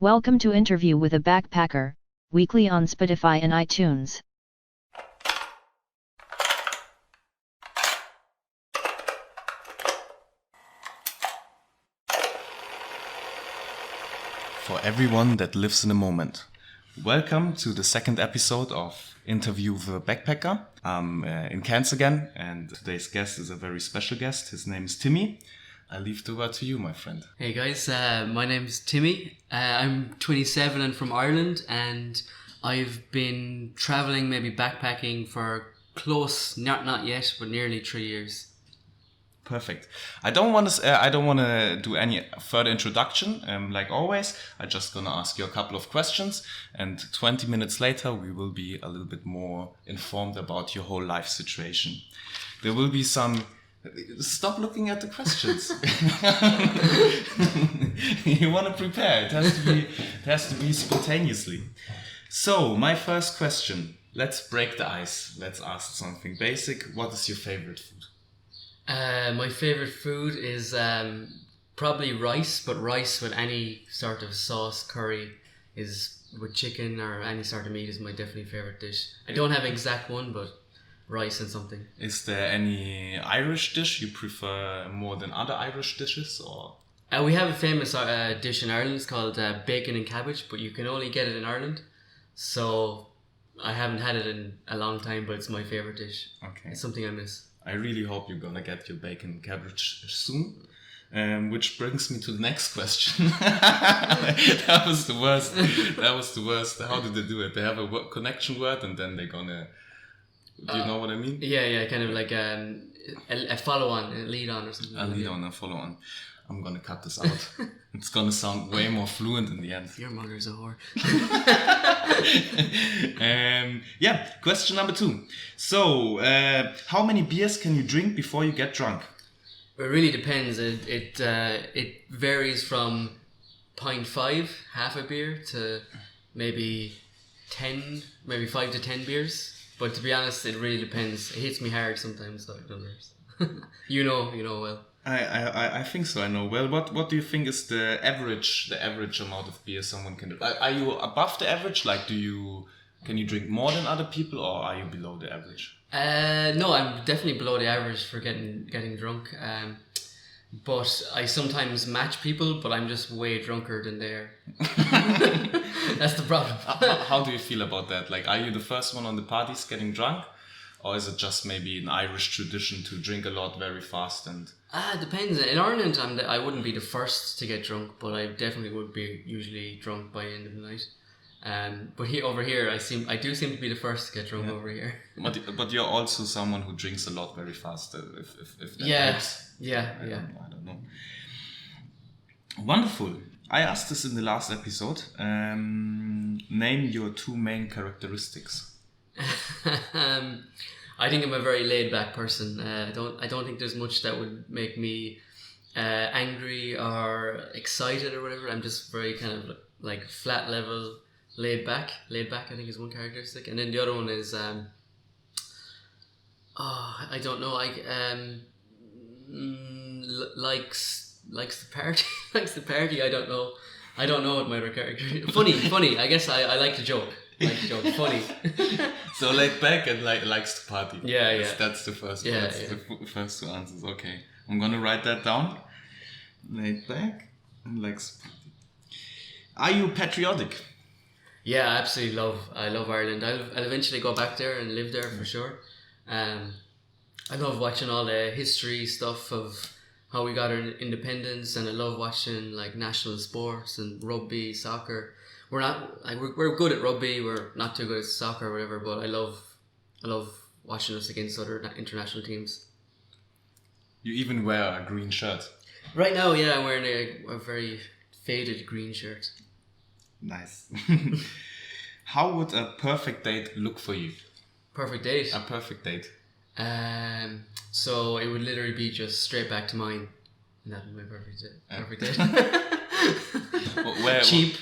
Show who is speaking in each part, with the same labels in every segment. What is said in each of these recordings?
Speaker 1: Welcome to Interview with a Backpacker, weekly on Spotify and iTunes.
Speaker 2: For everyone that lives in the moment. Welcome to the second episode of Interview with a Backpacker. I'm in Cairns again, and today's guest is a very special guest. His name is Timmy. I leave the word to you, my friend.
Speaker 3: Hey guys, my name's Timmy. I'm 27 and from Ireland, and I've been traveling, maybe backpacking for close, not yet, but nearly 3 years.
Speaker 2: Perfect. I don't want to do any further introduction. Like always, I'm just gonna ask you a couple of questions, and 20 minutes later, we will be a little bit more informed about your whole life situation. There will be some. Stop looking at the questions. You want to prepare. It has to be spontaneously. So, my first question. Let's break the ice. Let's ask something basic. What is your favorite food?
Speaker 3: My favorite food is probably rice, but rice with any sort of sauce, curry, is with chicken or any sort of meat is my definitely favorite dish. I don't have an exact one, but rice and something.
Speaker 2: Is there any Irish dish you prefer more than other Irish dishes, or?
Speaker 3: We have a famous dish in Ireland. It's called bacon and cabbage, but you can only get it in Ireland. So I haven't had it in a long time, but it's my favorite dish.
Speaker 2: Okay.
Speaker 3: It's something I miss.
Speaker 2: I really hope you're gonna get your bacon and cabbage soon. Which brings me to the next question. That was the worst. How did they do it? They have a connection word, and then they're gonna. Do you know what I mean?
Speaker 3: Yeah, kind of like a follow-on, a lead-on or something.
Speaker 2: A lead-on, a follow-on. I'm gonna cut this out. It's gonna sound way more fluent in the end.
Speaker 3: Your mother's a whore.
Speaker 2: Question number 2. So, how many beers can you drink before you get drunk?
Speaker 3: It really depends. It varies from 0.5, half a beer, to maybe 10, maybe 5 to 10 beers. But to be honest, it really depends. It hits me hard sometimes, so it doesn't. You know well.
Speaker 2: I think so. I know. Well, what do you think is the average amount of beer someone can do? Are you above the average? Like, can you drink more than other people, or are you below the average?
Speaker 3: No, I'm definitely below the average for getting drunk. But I sometimes match people, but I'm just way drunker than they are. That's the problem.
Speaker 2: How do you feel about that? Like, are you the first one on the parties getting drunk? Or is it just maybe an Irish tradition to drink a lot very fast? And
Speaker 3: it depends. In Ireland, I wouldn't be the first to get drunk, but I definitely would be usually drunk by the end of the night. But over here, I do seem to be the first to get drunk over here.
Speaker 2: But you're also someone who drinks a lot very fast. If that helps.
Speaker 3: Yeah.
Speaker 2: I don't know. Wonderful. I asked this in the last episode. Name your 2 main characteristics.
Speaker 3: I think I'm a very laid back person. I don't think there's much that would make me angry or excited or whatever. I'm just very kind of like flat level, laid back. I think is one characteristic, and then the other one is I don't know. Likes the party. Likes the party. I don't know what my other character is. Funny. I guess I like to joke. Funny.
Speaker 2: So laid back and likes to party.
Speaker 3: Yeah.
Speaker 2: That's the first.
Speaker 3: Yeah,
Speaker 2: the first 2 answers. Okay, I'm gonna write that down. Laid back and likes to party. Are you patriotic?
Speaker 3: Yeah, I absolutely I love Ireland. I'll eventually go back there and live there for sure. I love watching all the history stuff of how we got our independence, and I love watching like national sports and rugby, soccer. We're good at rugby. We're not too good at soccer or whatever. But I love watching us against other international teams.
Speaker 2: You even wear a green shirt.
Speaker 3: Right now, yeah, I'm wearing a very faded green shirt.
Speaker 2: Nice. How would a perfect date look for you?
Speaker 3: Perfect date?
Speaker 2: A perfect date.
Speaker 3: So it would literally be just straight back to mine. And that'd be my perfect date. Cheap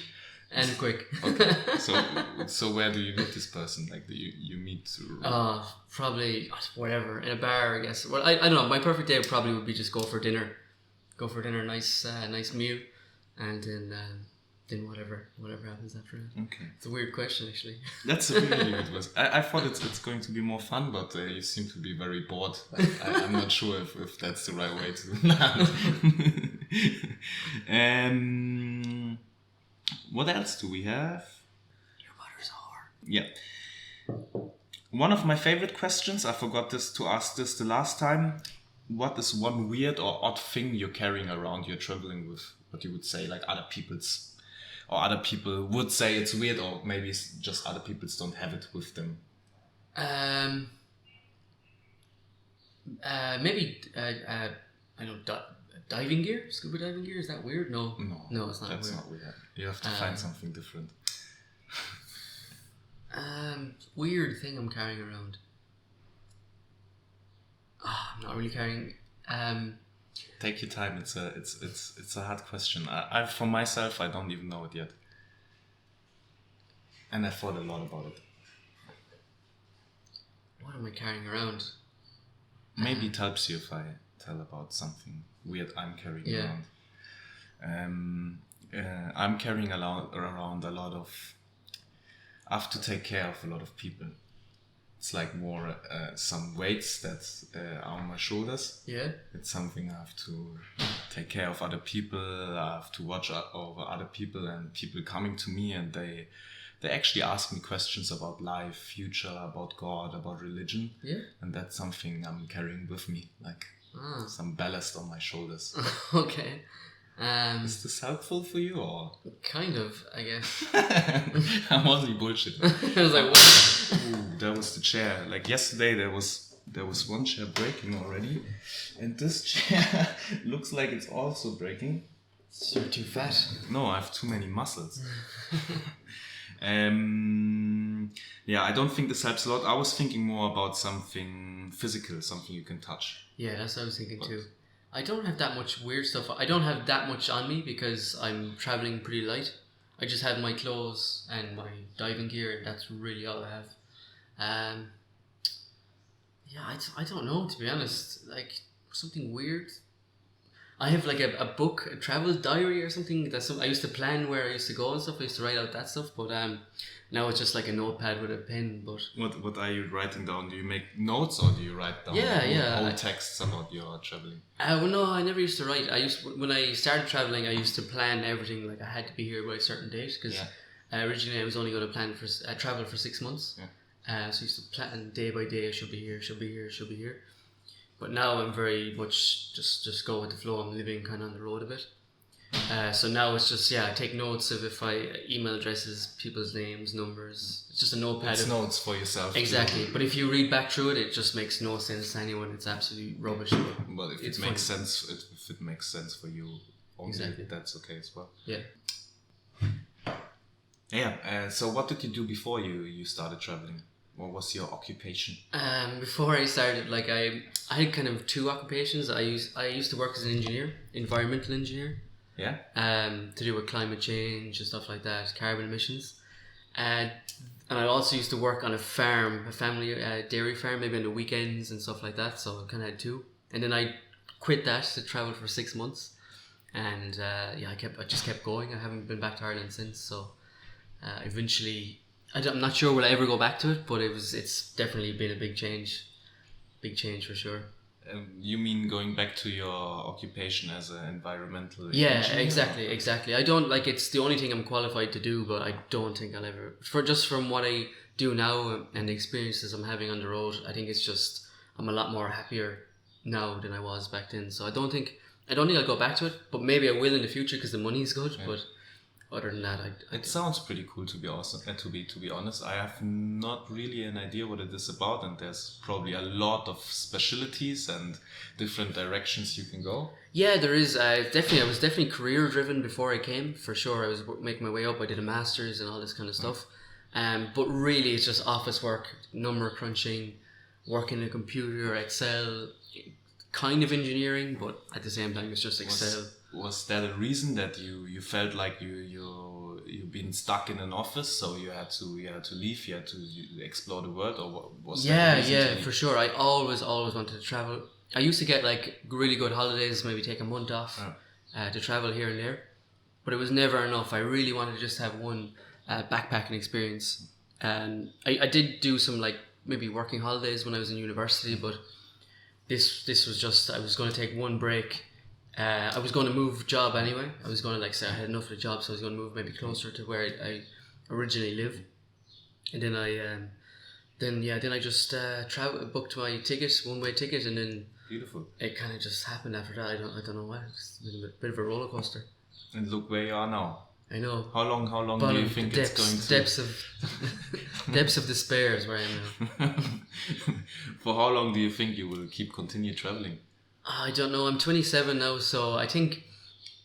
Speaker 3: and quick.
Speaker 2: Okay. So where do you meet this person? Like, do you meet through?
Speaker 3: Probably whatever, in a bar, I guess. Well, I don't know. My perfect day would be just go for dinner, nice meal, and then then whatever happens after that.
Speaker 2: Okay.
Speaker 3: It's a weird question, actually.
Speaker 2: That's a really good question. I thought it's going to be more fun, but you seem to be very bored. I'm not sure if that's the right way to land. What else do we have?
Speaker 3: Your mother's a whore.
Speaker 2: Yeah. One of my favorite questions, I forgot to ask this the last time. What is one weird or odd thing you're carrying around you're traveling with? What you would say, like other people would say it's weird, or maybe it's just other people don't have it with them.
Speaker 3: Maybe I know diving gear, scuba diving gear. Is that weird? No, it's not.
Speaker 2: That's
Speaker 3: weird.
Speaker 2: not weird. You have to find something different.
Speaker 3: Weird thing I'm carrying around. I'm not really carrying.
Speaker 2: Take your time. It's a hard question. I for myself, I don't even know it yet, and I thought a lot about it.
Speaker 3: What am I carrying around?
Speaker 2: Maybe it helps you if I tell about something weird I'm carrying around. I'm carrying around a lot of. I have to take care of a lot of people. It's like more some weights that are on my shoulders.
Speaker 3: Yeah.
Speaker 2: It's something I have to take care of other people. I have to watch over other people and people coming to me, and they actually ask me questions about life, future, about God, about religion.
Speaker 3: Yeah.
Speaker 2: And that's something I'm carrying with me, like some ballast on my shoulders.
Speaker 3: Okay.
Speaker 2: Is this helpful for you, or?
Speaker 3: Kind of, I guess.
Speaker 2: I'm only bullshitting.
Speaker 3: I was like, what?
Speaker 2: Ooh, that was the chair. Like yesterday, there was one chair breaking already, and this chair looks like it's also breaking.
Speaker 3: You're too fat.
Speaker 2: No, I have too many muscles. Yeah, I don't think this helps a lot. I was thinking more about something physical, something you can touch.
Speaker 3: Yeah, that's what I was thinking too. I don't have that much weird stuff. I don't have that much on me because I'm traveling pretty light. I just have my clothes and my diving gear, and that's really all I have. Yeah, I don't know, to be honest. Like, something weird. I have like a book, a travel diary or something. I used to plan where I used to go and stuff. I used to write out that stuff, but now it's just like a notepad with a pen. But
Speaker 2: what are you writing down? Do you make notes, or do you write down whole texts about your traveling?
Speaker 3: Well, no, I never used to write. When I started traveling, I used to plan everything. Like I had to be here by a certain date because originally I was only going to plan for travel for 6 months.
Speaker 2: Yeah.
Speaker 3: So I used to plan day by day. I should be here. Should be here. Should be here. But now I'm very much just go with the flow. I'm living kind of on the road a bit. So now it's just, I take notes of if email addresses, people's names, numbers. It's just a notepad.
Speaker 2: It's notes for yourself.
Speaker 3: Exactly. But if you read back through it, it just makes no sense to anyone. It's absolutely rubbish.
Speaker 2: But if it makes sense, if it makes sense for you, only that's okay as well.
Speaker 3: Yeah.
Speaker 2: Yeah. So what did you do before you started traveling? What was your occupation?
Speaker 3: Before I started, like I had kind of two occupations. I used to work as an engineer, environmental engineer.
Speaker 2: Yeah.
Speaker 3: To do with climate change and stuff like that, carbon emissions, and I also used to work on a farm, a family dairy farm, maybe on the weekends and stuff like that. So I kind of had two, and then I quit that to travel for 6 months, and I just kept going. I haven't been back to Ireland since. So eventually. I'm not sure will I ever go back to it, but it's definitely been a big change for sure.
Speaker 2: You mean going back to your occupation as an environmental
Speaker 3: engineer?
Speaker 2: Yeah,
Speaker 3: exactly. I don't it's the only thing I'm qualified to do, but I don't think I'll ever, from what I do now and the experiences I'm having on the road, I think it's just I'm a lot more happier now than I was back then. So I don't think I'll go back to it, but maybe I will in the future because the money is good. Yeah. But other than that,
Speaker 2: it sounds pretty cool to be awesome. To be honest, I have not really an idea what it is about, and there's probably a lot of specialties and different directions you can go.
Speaker 3: Yeah, there is. I was definitely career driven before I came, for sure. I was making my way up. I did a master's and all this kind of stuff. But really, it's just office work, number crunching, working a computer, Excel, kind of engineering, but at the same time, it's just Excel.
Speaker 2: Was that a reason that you felt like you've been stuck in an office, so you had to leave, you had to explore the world, or what was that?
Speaker 3: Yeah, for sure. I always wanted to travel. I used to get like really good holidays, maybe take a month off to travel here and there. but it was never enough. I really wanted to just have one backpacking experience. And I did do some like maybe working holidays when I was in university, but this was just, I was going to take one break. I was going to move job anyway. I was going to like say I had enough of the job, so I was going to move maybe closer to where I originally live. And then I just booked my ticket, one-way ticket, and then
Speaker 2: Beautiful.
Speaker 3: it kind of just happened after that. I don't know why. It's been a bit of a roller coaster.
Speaker 2: And look where you are now.
Speaker 3: I know.
Speaker 2: How long do you think it's going to?
Speaker 3: Depths of despair is where I am now.
Speaker 2: For how long do you think you will continue traveling?
Speaker 3: I don't know. I'm 27 now, so I think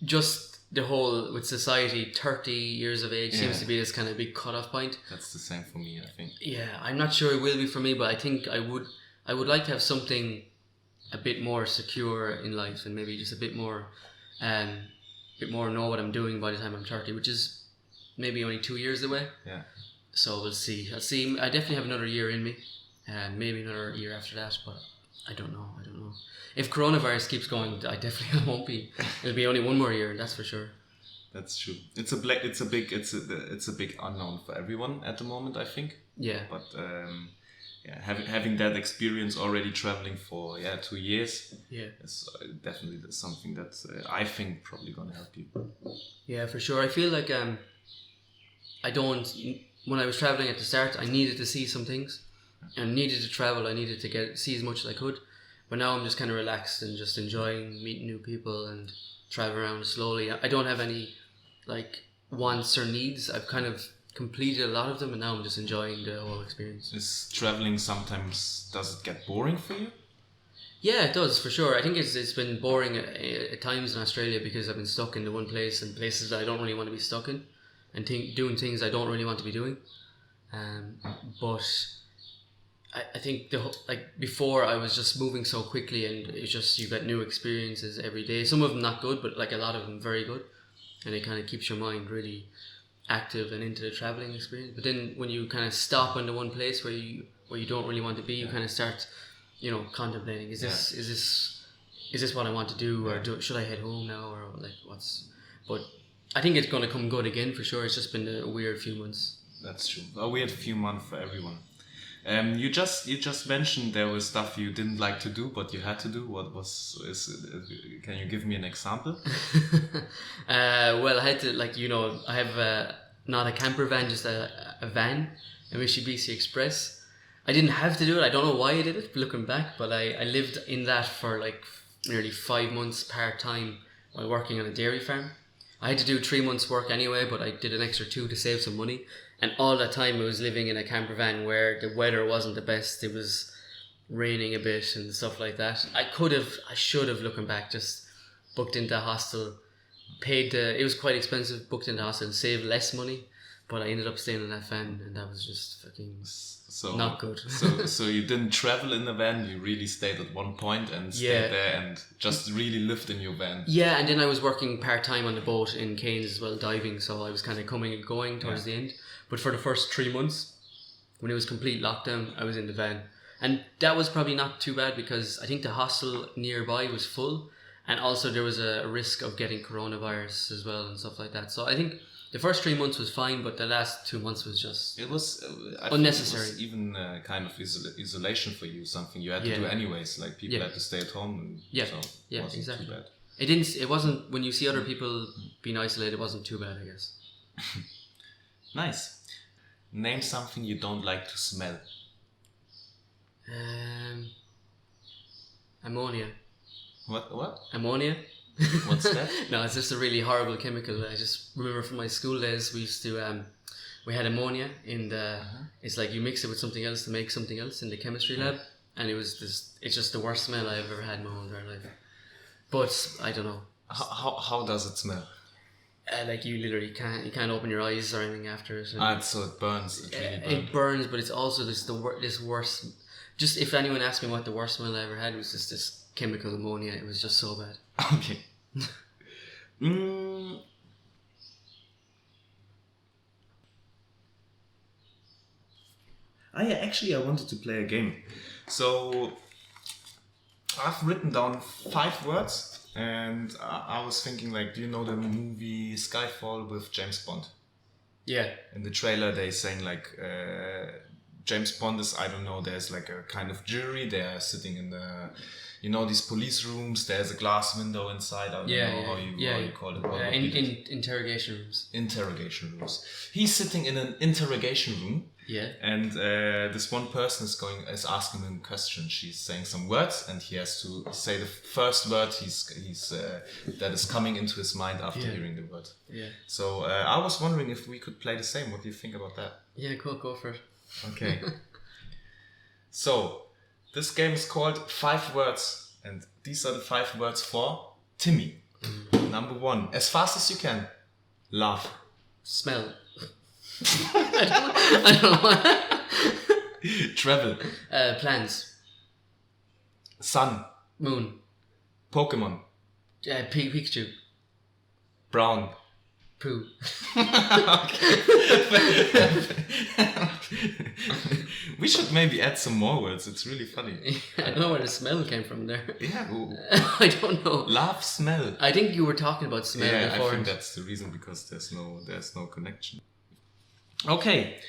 Speaker 3: just the whole with society, 30 years of age seems to be this kind of big cutoff point.
Speaker 2: That's the same for me, I think.
Speaker 3: Yeah, I'm not sure it will be for me, but I think I would like to have something a bit more secure in life, and maybe just a bit more know what I'm doing by the time I'm 30, which is maybe only 2 years away.
Speaker 2: Yeah.
Speaker 3: So we'll see. I'll see. I definitely have another year in me, and maybe another year after that, but I don't know. If coronavirus keeps going, I definitely won't be. It'll be only one more year, that's for sure.
Speaker 2: That's true. It's a big unknown for everyone at the moment, I think.
Speaker 3: Yeah.
Speaker 2: But having that experience already traveling for 2 years, is definitely something that I think probably gonna help you.
Speaker 3: Yeah, for sure. I feel like when I was traveling at the start, I needed to see some things, and needed to travel. I needed to see as much as I could. But now I'm just kind of relaxed and just enjoying meeting new people and travel around slowly. I don't have any like wants or needs. I've kind of completed a lot of them, and now I'm just enjoying the whole experience.
Speaker 2: Is traveling sometimes, does it get boring for you?
Speaker 3: Yeah, it does, for sure. I think it's been boring at times in Australia because I've been stuck in the one place and places that I don't really want to be stuck in, and doing things I don't really want to be doing. But I think before I was just moving so quickly, and it's just you get new experiences every day. Some of them not good, but like a lot of them very good, and it kind of keeps your mind really active and into the traveling experience. But then when you kind of stop in the one place where you don't really want to be, you kind of start, contemplating: is this what I want to do, or should I head home now, or like what's? But I think it's going to come good again for sure. It's just been a weird few months.
Speaker 2: That's true. A weird few months for everyone. You just mentioned there was stuff you didn't like to do, but you had to do. What was? Can you give me an example?
Speaker 3: Well, I had to I have not a camper van, just a van, a Mitsubishi Express. I didn't have to do it. I don't know why I did it, looking back, but I lived in that for like nearly 5 months part time while working on a dairy farm. I had to do 3 months work anyway, but I did an extra 2 to save some money. And all that time I was living in a camper van where the weather wasn't the best. It was raining a bit and stuff like that. I should have, looking back, just booked into a hostel, it was quite expensive, booked into a hostel and saved less money. But I ended up staying in that van, and that was just fucking not good.
Speaker 2: so you didn't travel in the van, you really stayed at one point and stayed there and just really lived in your van.
Speaker 3: Yeah, and then I was working part-time on the boat in Cairns as well, diving, so I was kind of coming and going towards the end. But for the first 3 months, when it was complete lockdown, I was in the van. And that was probably not too bad because I think the hostel nearby was full, and also there was a risk of getting coronavirus as well and stuff like that. So I think the first 3 months was fine, but the last 2 months was just unnecessary.
Speaker 2: It was even kind of isolation for you, something you had to do anyways. Like people had to stay at home, and so it wasn't
Speaker 3: exactly.
Speaker 2: too bad.
Speaker 3: It wasn't, when you see other people being isolated, it wasn't too bad, I guess.
Speaker 2: Nice. Name something you don't like to smell.
Speaker 3: Ammonia.
Speaker 2: What?
Speaker 3: Ammonia.
Speaker 2: What's that?
Speaker 3: No, it's just a really horrible chemical. I just remember from my school days, we used to we had ammonia in the it's like you mix it with something else to make something else in the chemistry lab, and it's just the worst smell I've ever had in my whole entire life. But I don't know.
Speaker 2: How does it smell?
Speaker 3: Like you literally can't open your eyes or anything after it.
Speaker 2: So it burns.
Speaker 3: It burns, but it's also this worst. Just if anyone asked me what the worst smell I ever had, it was just this chemical ammonia. It was just so bad.
Speaker 2: Okay. I wanted to play a game. So I've written down 5 words, And I was thinking, like, do you know the movie Skyfall with James Bond?
Speaker 3: Yeah.
Speaker 2: In the trailer, they saying like James Bond is, I don't know, there's like a kind of jury. They are sitting in the, you know, these police rooms. There's a glass window inside. I don't know how you call it.
Speaker 3: Interrogation rooms.
Speaker 2: Interrogation rooms. He's sitting in an interrogation room.
Speaker 3: Yeah.
Speaker 2: And this one person is asking him a question. She's saying some words, and he has to say the first word that is coming into his mind after hearing the word.
Speaker 3: Yeah.
Speaker 2: So I was wondering if we could play the same. What do you think about that?
Speaker 3: Yeah, cool. Go for it.
Speaker 2: Okay. So this game is called 5 Words, and these are the 5 words for Timmy. Number 1, as fast as you can. Laugh.
Speaker 3: Smell. I don't know.
Speaker 2: Travel.
Speaker 3: Plans.
Speaker 2: Sun.
Speaker 3: Moon.
Speaker 2: Pokemon.
Speaker 3: Pikachu.
Speaker 2: Brown.
Speaker 3: Poo.
Speaker 2: We should maybe add some more words. It's really funny.
Speaker 3: I don't know where the smell came from there.
Speaker 2: Yeah.
Speaker 3: I don't know.
Speaker 2: Laugh, smell.
Speaker 3: I think you were talking about smell before.
Speaker 2: I think that's the reason, because there's no connection. Okay.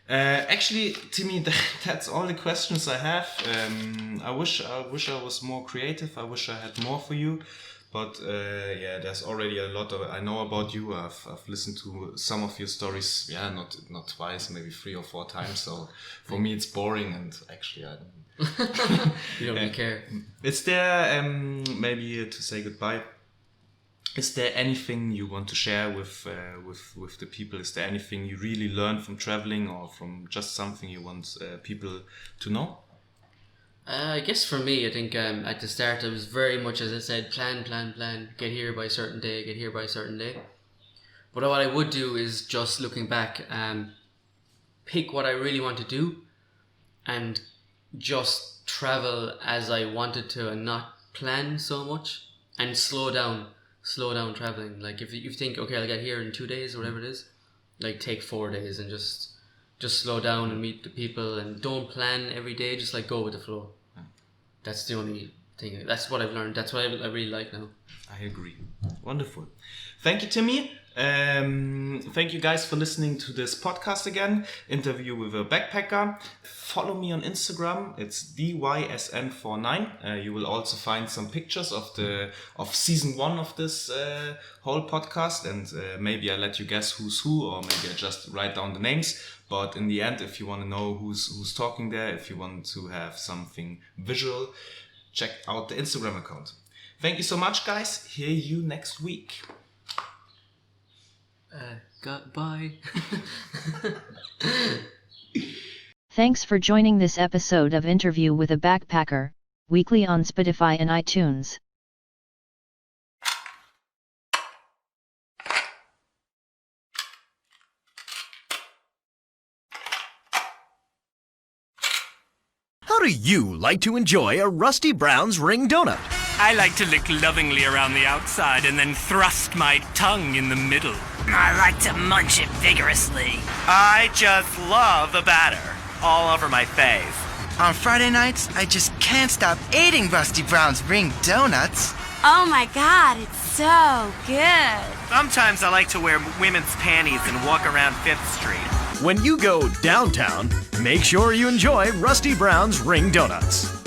Speaker 2: Actually, Timmy, that's all the questions I have. I wish I was more creative. I wish I had more for you. But there's already a lot I know about you. I've listened to some of your stories. Yeah, not twice, maybe 3 or 4 times. So for me, it's boring, and actually, I don't.
Speaker 3: You don't really care.
Speaker 2: Is there maybe to say goodbye? Is there anything you want to share with the people? Is there anything you really learned from traveling, or from just something you want people to know?
Speaker 3: I guess for me, I think at the start I was very much, as I said, plan, get here by a certain day. But what I would do is, just looking back, pick what I really want to do and just travel as I wanted to, and not plan so much, and slow down traveling. Like if you think, okay, I'll get here in 2 days or whatever it is, like take 4 days and just slow down and meet the people, and don't plan every day, just like go with the flow. That's the only thing. That's what I've learned. That's what I really like now.
Speaker 2: I agree. Wonderful. Thank you, Timmy. Thank you guys for listening to this podcast again. Interview with a backpacker. Follow me on Instagram. It's DYSN49. You will also find some pictures of season 1 of this whole podcast, and maybe I let you guess who's who, or maybe I just write down the names. But in the end, if you want to know who's talking there, if you want to have something visual, check out the Instagram account. Thank you so much, guys. Hear you next week.
Speaker 3: Goodbye.
Speaker 1: Thanks for joining this episode of Interview with a Backpacker, weekly on Spotify and iTunes.
Speaker 4: How do you like to enjoy a Rusty Brown's ring donut?
Speaker 5: I like to lick lovingly around the outside and then thrust my tongue in the middle.
Speaker 6: I like to munch it vigorously.
Speaker 5: I just love the batter all over my face.
Speaker 6: On Friday nights, I just can't stop eating Rusty Brown's ring donuts.
Speaker 7: Oh my God, it's so good.
Speaker 5: Sometimes I like to wear women's panties and walk around 5th Street.
Speaker 4: When you go downtown, make sure you enjoy Rusty Brown's ring donuts.